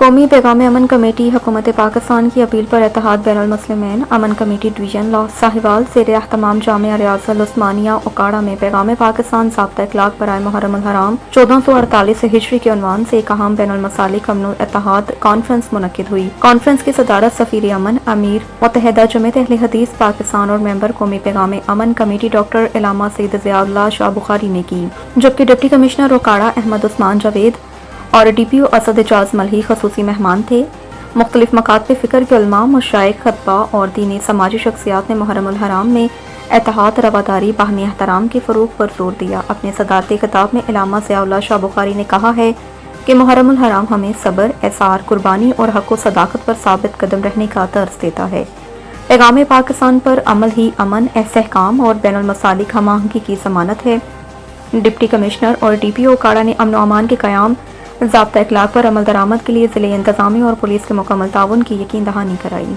قومی پیغام امن کمیٹی حکومت پاکستان کی اپیل پر اتحاد بین المسلمین امن کمیٹی ڈویژن ساہیوال زیر اہتمام جامعہ ریاض العثمانیہ اوکاڑہ میں پیغام پاکستان ضابطہ اخلاق برائے محرم الحرام 1448 ہجری کے عنوان سے ایک اہم بین المسالک امن و اتحاد کانفرنس منعقد ہوئی۔ کانفرنس کی صدارت سفیر امن امیر متحدہ جمعیت اہل حدیث پاکستان اور ممبر قومی پیغام امن کمیٹی ڈاکٹر علامہ سید ضیاء اللہ شاہ بخاری نے کی، جبکہ ڈپٹی کمشنر اوکاڑہ احمد عثمان جاوید اور ڈی پی او اسد اعجاز ملہی خصوصی مہمان تھے۔ مختلف مکاتب فکر کے علماء، مشائخ، خطبہ اور دینی سماجی شخصیات نے محرم الحرام میں اتحاد، رواداری، باہمی احترام کے فروغ پر زور دیا۔ اپنے صدارتی خطاب میں علامہ ضیاء اللہ شاہ بخاری نے کہا ہے کہ محرم الحرام ہمیں صبر، ایثار، قربانی اور حق و صداقت پر ثابت قدم رہنے کا درس دیتا ہے۔ پیغام پاکستان پر عمل ہی امن، استحکام اور بین المسالک ہم آہنگی کی ضمانت ہے۔ ڈپٹی کمشنر اور ڈی پی او اوکاڑہ نے امن و امان کے قیام، ضابطہ اخلاق پر عمل درآمد کے لیے ضلعی انتظامیہ اور پولیس کے مکمل تعاون کی یقین دہانی کرائی۔